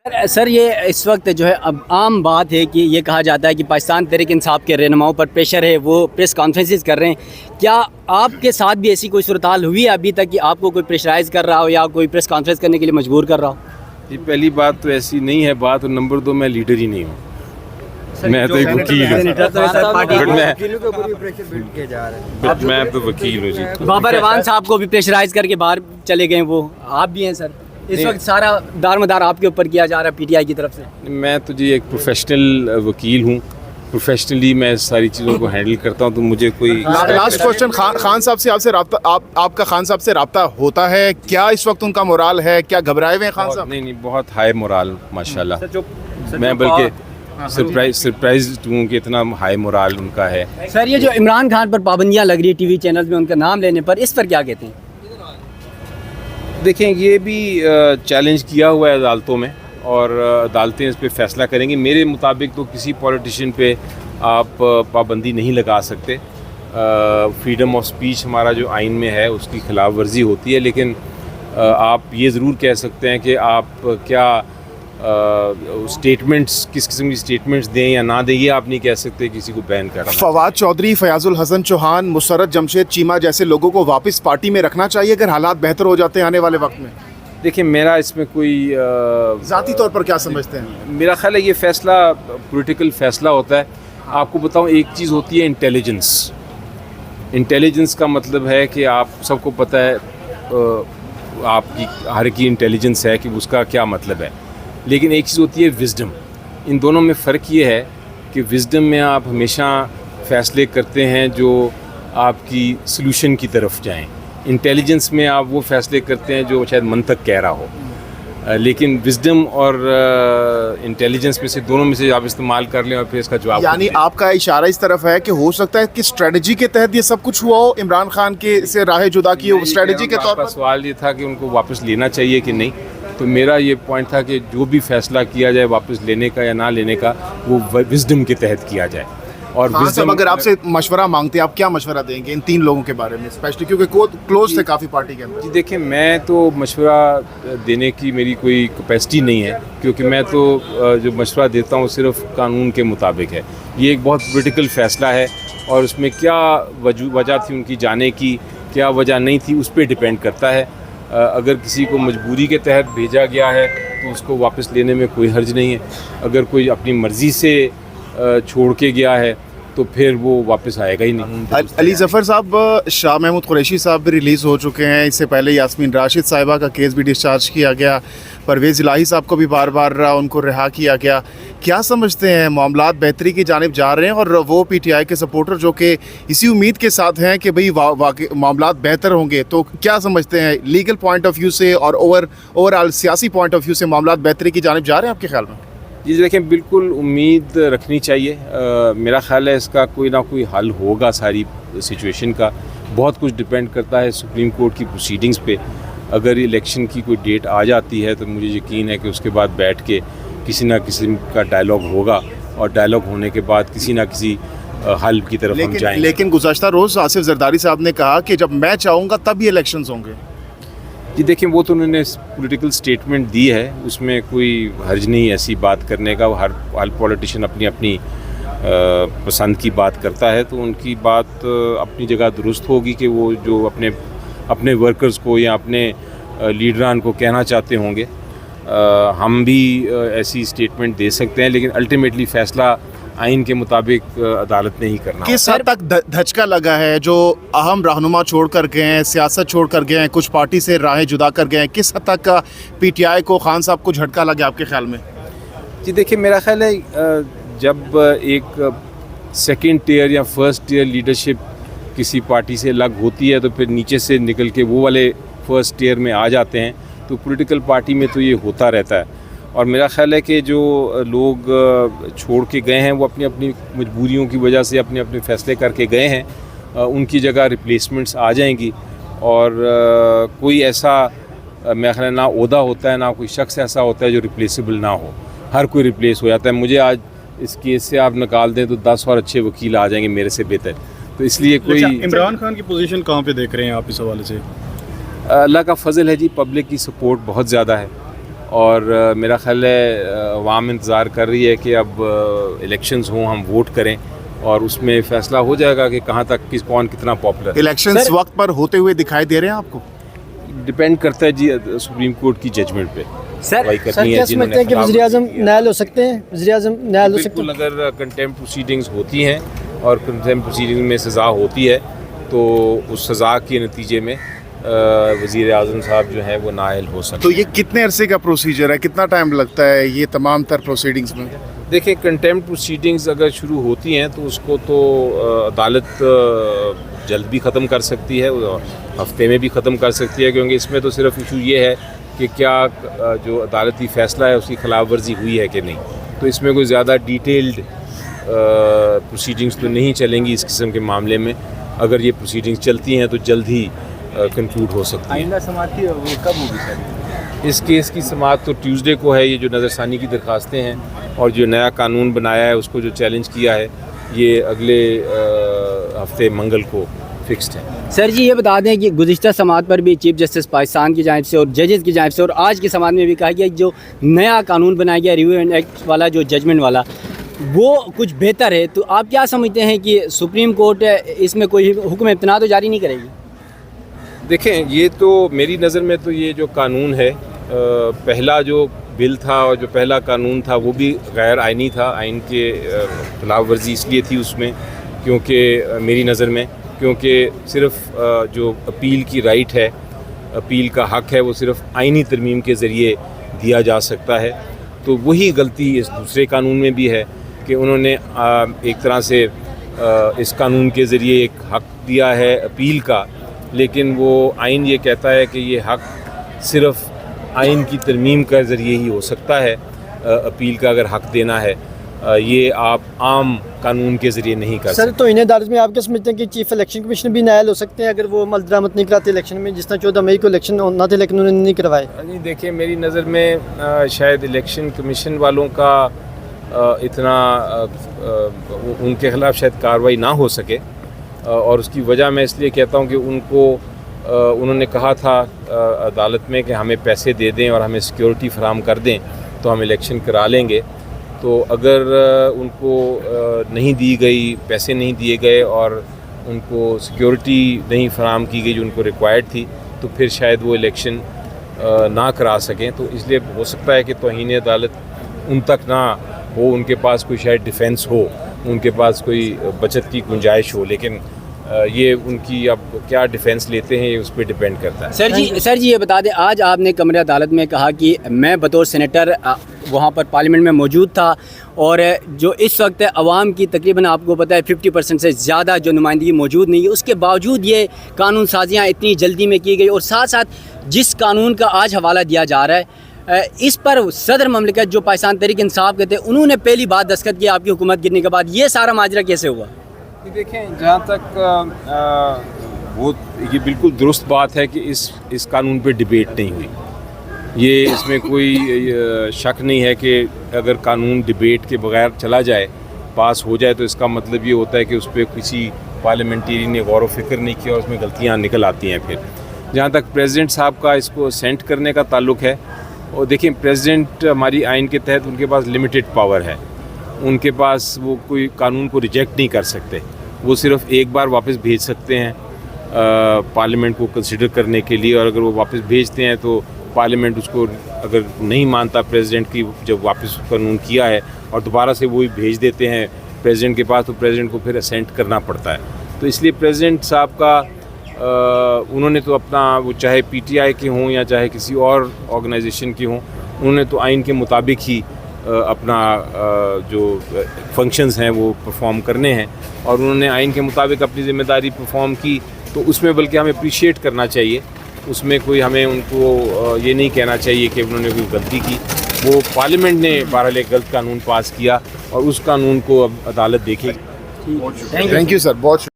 Sir ये इस वक्त जो है अब आम बात है कि ये कहा जाता है कि पाकिस्तान तहरीक इंसाफ के रहनुमाओं पर प्रेशर है, वो प्रेस कॉन्फ्रेंसेस कर रहे हैं। क्या आपके साथ भी ऐसी कोई सूरत हाल हुई है अभी तक कि आपको कोई प्रेशराइज़ कर रहा हो या कोई प्रेस कॉन्फ्रेंस करने के लिए मजबूर कर रहा हो? ये पहली बात तो ऐसी नहीं है बात, और नंबर 2 मैं लीडर ही नहीं हूँ, मैं तो एक वकील हूँ। बट मैं तो वकील हूँ जी। बाबर रवान साहब को भी प्रेशराइज करके बाहर चले गए, वो आप भी हैं सर। इस वक्त सारा दारमदार आपके ऊपर किया जा रहा है पीटीआई की तरफ से। मैं तो जी एक प्रोफेशनल वकील हूँ, प्रोफेशनली मैं सारी चीज़ों को हैंडल करता हूँ, तो मुझे कोई लास्ट क्वेश्चन, खान साहब से आपसे राब्ता आपका खान साहब से राब्ता होता है क्या? इस वक्त उनका मोराल है क्या? घबराए हुए हैं खान साहब? नहीं, बहुत हाई मोराल माशाल्लाह। मैं बल्कि सरप्राइज हूँ कि इतना हाई मोराल उनका है। सर ये जो इमरान खान पर पाबंदियाँ लग रही है टीवी चैनल में उनका नाम लेने पर, इस पर क्या कहते हैं? देखें, ये भी चैलेंज किया हुआ है अदालतों में और अदालतें इस पे फैसला करेंगी। मेरे मुताबिक तो किसी पॉलिटिशियन पे आप पाबंदी नहीं लगा सकते। फ्रीडम ऑफ स्पीच हमारा जो आइन में है उसकी खिलाफ वर्जी होती है, लेकिन आप ये ज़रूर कह सकते हैं कि आप क्या स्टेटमेंट्स, किस किस्म की स्टेटमेंट्स दें या ना दें, ये आप नहीं कह सकते किसी को बैन करना। फवाद चौधरी, फयाजुल हसन चौहान, मुसर्रत जमशेद चीमा जैसे लोगों को वापस पार्टी में रखना चाहिए अगर हालात बेहतर हो जाते हैं आने वाले वक्त में? देखिए, मेरा इसमें कोई ज़ाती तौर पर क्या समझते हैं? मेरा ख्याल है ये फ़ैसला पॉलिटिकल फ़ैसला होता है। आपको बताऊं, एक चीज़ होती है इंटेलिजेंस। इंटेलिजेंस का मतलब है कि आप सबको पता है, आपकी हर की इंटेलिजेंस है कि उसका क्या मतलब है, लेकिन एक चीज़ होती है विज़डम। इन दोनों में फ़र्क ये है कि विज़डम में आप हमेशा फ़ैसले करते हैं जो आपकी सलूशन की तरफ जाएं। इंटेलिजेंस में आप वो फ़ैसले करते हैं जो शायद मंतक कह रहा हो। लेकिन विज़डम और इंटेलिजेंस में से दोनों में से आप इस्तेमाल कर लें और फिर इसका जवाब। यानी आपका इशारा इस तरफ है कि हो सकता है कि स्ट्रेटजी के तहत ये सब कुछ हुआ हो, इमरान खान के से राह जुदा की हो स्ट्रेटजी के तौर पर? सवाल ये था कि उनको वापस लेना चाहिए कि नहीं, तो मेरा ये पॉइंट था कि जो भी फैसला किया जाए वापस लेने का या ना लेने का, वो विज़डम के तहत किया जाए। और विज़डम, अगर आपसे मशवरा मांगते हैं, आप क्या मशवरा देंगे इन 3 लोगों के बारे में स्पेशली, क्योंकि क्लोज थे काफ़ी पार्टी के अंदर? जी देखिए, मैं तो मशवरा देने की मेरी कोई कैपेसिटी नहीं है, क्योंकि मैं तो जो मशवरा देता हूँ सिर्फ कानून के मुताबिक है। ये एक बहुत पॉलिटिकल फ़ैसला है और उसमें क्या वजह थी उनकी जाने की, क्या वजह नहीं थी, उस पर डिपेंड करता है। अगर किसी को मजबूरी के तहत भेजा गया है तो उसको वापस लेने में कोई हर्ज नहीं है। अगर कोई अपनी मर्ज़ी से छोड़ के गया है तो फिर वो वापस आएगा ही नहीं। अली ज़फ़र साहब, शाह महमूद कुरैशी साहब भी रिलीज़ हो चुके हैं। इससे पहले यास्मीन राशिद साहिबा का केस भी डिस्चार्ज किया गया। परवेज़ इलाही साहब को भी बार बार उनको रिहा किया गया। क्या समझते हैं, मामलात बेहतरी की जानिब जा रहे हैं? और वो पीटीआई के सपोर्टर जो कि इसी उम्मीद के साथ हैं कि भाई मामलात बेहतर होंगे, तो क्या समझते हैं लीगल पॉइंट ऑफ व्यू से और ओवरऑल सियासी पॉइंट ऑफ व्यू से मामलात बेहतरी की जानिब जा रहे हैं आपके ख्याल में? जी देखें, बिल्कुल उम्मीद रखनी चाहिए। मेरा ख्याल है इसका कोई ना कोई हल होगा सारी सिचुएशन का। बहुत कुछ डिपेंड करता है सुप्रीम कोर्ट की प्रोसीडिंग्स पे। अगर इलेक्शन की कोई डेट आ जाती है तो मुझे यकीन है कि उसके बाद बैठ के किसी ना किसी का डायलॉग होगा और डायलॉग होने के बाद किसी ना किसी हल की तरफ हम जाएंगे। लेकिन गुज़श्ता रोज़ आसिफ जरदारी साहब ने कहा कि जब मैं चाहूँगा तब ही इलेक्शंस होंगे। जी देखिए, वो तो उन्होंने पॉलिटिकल स्टेटमेंट दी है, उसमें कोई हर्ज नहीं ऐसी बात करने का। हर पॉलिटिशियन अपनी अपनी पसंद की बात करता है, तो उनकी बात अपनी जगह दुरुस्त होगी कि वो जो अपने वर्कर्स को या अपने लीडरान को कहना चाहते होंगे। हम भी ऐसी स्टेटमेंट दे सकते हैं, लेकिन अल्टीमेटली फ़ैसला आइन के मुताबिक अदालत ने ही करना। किस हद तक धचका लगा है जो अहम रहनुमा छोड़ कर गए हैं, सियासत छोड़ कर गए हैं, कुछ पार्टी से राहें जुदा कर गए हैं, किस हद तक का पीटीआई को, खान साहब को झटका लगा आपके ख्याल में? जी देखिए, मेरा ख्याल है जब एक सेकंड टियर या फर्स्ट टियर लीडरशिप किसी पार्टी से अलग होती है तो फिर नीचे से निकल के वो वाले फर्स्ट टियर में आ जाते हैं, तो पॉलिटिकल पार्टी में तो ये होता रहता है। और मेरा ख्याल है कि जो लोग छोड़ के गए हैं वो अपनी अपनी मजबूरियों की वजह से अपने अपने फ़ैसले करके गए हैं, उनकी जगह रिप्लेसमेंट्स आ जाएंगी। और कोई ऐसा मेरा ख्याल ना ओहदा होता है, ना कोई शख्स ऐसा होता है जो रिप्लेसेबल ना हो। हर कोई रिप्लेस हो जाता है। मुझे आज इस केस से आप निकाल दें तो 10 और अच्छे वकील आ जाएंगे मेरे से बेहतर। तो इसलिए कोई इमरान खान की पोजीशन कहाँ पे देख रहे हैं आप इस हवाले से? अल्लाह का फजल है जी, पब्लिक की सपोर्ट बहुत ज़्यादा है और मेरा ख्याल है अवाम इंतज़ार कर रही है कि अब इलेक्शंस हों, हम वोट करें और उसमें फ़ैसला हो जाएगा कि कहाँ तक कौन कितना पॉपुलर। इलेक्शंस वक्त पर होते हुए दिखाई दे रहे हैं आपको? डिपेंड करता है जी सुप्रीम कोर्ट की जजमेंट पे। सर वही सर करनी क्या है समझते जिन्होंने हैं कि खिलाफ वज़ीर आज़म वर्जी की है। नायल हो सकते हैं? वज़ीर आज़म नायल हो सकते बिल्कुल, हैं? अगर कंटेम्प्ट प्रोसीडिंग्स होती हैं और कंटेम्प्ट प्रोसीडिंग में सज़ा होती है तो उस सज़ा के नतीजे में वज़ीर आज़म साहब जो हैं वो नाअहल हो सकते तो हैं। ये कितने अरसे का प्रोसीजर है, कितना टाइम लगता है ये तमाम तर प्रोसीडिंग्स में? देखिए, कंटेम्प्ट प्रोसीडिंग्स अगर शुरू होती हैं तो उसको तो अदालत जल्द भी ख़त्म कर सकती है, हफ्ते में भी ख़त्म कर सकती है, क्योंकि इसमें तो सिर्फ इशू ये है कि क्या जो अदालती फ़ैसला है उसकी खिलाफ वर्जी हुई है कि नहीं। तो इसमें कोई ज़्यादा डिटेल्ड प्रोसीडिंग्स तो नहीं चलेंगी इस किस्म के मामले में। अगर ये प्रोसीडिंग्स चलती हैं तो जल्द ही कंक्लूड हो सकती है। आइंदा समाप्ति वो कब होगी सर? इस केस की समाअत तो ट्यूसडे को है। ये जो नज़रसानी की दरखास्तें हैं और जो नया कानून बनाया है उसको जो चैलेंज किया है, ये अगले हफ्ते मंगल को फिक्स्ड है। सर जी ये बता दें कि गुज़िश्ता समाअत पर भी चीफ जस्टिस पाकिस्तान की जानिब से और जजेस की जानिब से और आज की समाअत में भी कहा गया कि जो नया कानून बनाया गया रिव्यू एंड एक्ट वाला, जो जजमेंट वाला, वो कुछ बेहतर है। तो आप क्या समझते हैं कि सुप्रीम कोर्ट इसमें कोई हुक्म इब्तिना तो जारी नहीं करेगी? देखें, ये तो मेरी नज़र में तो ये जो कानून है, पहला जो बिल था और जो पहला कानून था वो भी गैर आइनी था। आइन के खिलाफ वर्जी इसलिए थी उसमें क्योंकि मेरी नज़र में क्योंकि सिर्फ जो अपील की राइट है, अपील का हक़ है, वो सिर्फ आइनी तरमीम के ज़रिए दिया जा सकता है। तो वही गलती इस दूसरे कानून में भी है कि उन्होंने एक तरह से इस कानून के ज़रिए एक हक़ दिया है अपील का, लेकिन वो आइन ये कहता है कि ये हक़ सिर्फ आइन की तरमीम के ज़रिए ही हो सकता है। अपील का अगर हक़ देना है, ये आप आम कानून के ज़रिए नहीं कर सर सकते। तो इन्हें अदालत में आप क्या समझते हैं कि चीफ इलेक्शन कमिश्नर भी नायल हो सकते हैं अगर वो अमल दरामद नहीं कराते इलेक्शन में, जिस तरह 14 मई को इलेक्शन होना था लेकिन उन्होंने नहीं करवाए? नहीं, देखिए, मेरी नज़र में शायद इलेक्शन कमीशन वालों का इतना उनके ख़िलाफ़ शायद कार्रवाई ना हो सके, और उसकी वजह मैं इसलिए कहता हूँ कि उन्होंने कहा था अदालत में कि हमें पैसे दे दें और हमें सिक्योरिटी फराहम कर दें तो हम इलेक्शन करा लेंगे। तो अगर उनको नहीं दी गई, पैसे नहीं दिए गए और उनको सिक्योरिटी नहीं फराहम की गई जो उनको रिक्वायर्ड थी, तो फिर शायद वो इलेक्शन ना करा सकें। तो इसलिए हो सकता है कि तौहीन अदालत उन तक ना हो, उनके पास कोई शायद डिफेंस हो, उनके पास कोई बचत की गुंजाइश हो, लेकिन ये उनकी अब क्या डिफेंस लेते हैं ये उस पर डिपेंड करता है। सर जी ये बता दें, आज आपने कमरे अदालत में कहा कि मैं बतौर सेनेटर वहाँ पर पार्लियामेंट में मौजूद था और जो इस वक्त अवाम की तकरीबन आपको पता है 50% से ज़्यादा जो नुमाइंदगी मौजूद नहीं है, उसके बावजूद ये कानून साजियाँ इतनी जल्दी में की गई और साथ साथ जिस कानून का आज हवाला दिया जा रहा है इस पर सदर ममलिकत जो पाकिस्तान तहरीक इंसाफ के थे उन्होंने पहली बात दस्तखत किया आपकी हुकूमत गिरने के बाद। ये सारा माजरा कैसे हुआ? देखें, जहाँ तक वो ये बिल्कुल दुरुस्त बात है कि इस कानून पे डिबेट नहीं हुई। ये इसमें कोई शक नहीं है कि अगर कानून डिबेट के बगैर चला जाए, पास हो जाए, तो इसका मतलब ये होता है कि उस पर किसी पार्लियामेंटेरियन ने गौर व फिक्र नहीं किया और उसमें गलतियाँ निकल आती हैं। फिर जहाँ तक प्रेसिडेंट साहब का इसको असेंट करने का ताल्लुक है, और देखिए, प्रेसिडेंट हमारी आइन के तहत उनके पास लिमिटेड पावर है। उनके पास वो कोई कानून को रिजेक्ट नहीं कर सकते, वो सिर्फ एक बार वापस भेज सकते हैं पार्लियामेंट को कंसिडर करने के लिए, और अगर वो वापस भेजते हैं तो पार्लियामेंट उसको अगर नहीं मानता प्रेसिडेंट की जब वापस कानून किया है और दोबारा से वही भेज देते हैं प्रेसिडेंट के पास, तो प्रेसिडेंट को फिर असेंट करना पड़ता है। तो इसलिए प्रेसिडेंट साहब का उन्होंने तो अपना, वो चाहे पीटीआई के हों या चाहे किसी और ऑर्गेनाइजेशन की हों, उन्होंने तो आइन के मुताबिक ही अपना जो फंक्शंस हैं वो परफॉर्म करने हैं, और उन्होंने आइन के मुताबिक अपनी ज़िम्मेदारी परफॉर्म की। तो उसमें बल्कि हमें अप्रिशिएट करना चाहिए, उसमें कोई हमें उनको ये नहीं कहना चाहिए कि उन्होंने कोई गलती की। वो पार्लियामेंट ने बहरहाल एक गलत कानून पास किया और उस कानून को अब अदालत देखेगी। थैंक यू सर, बहुत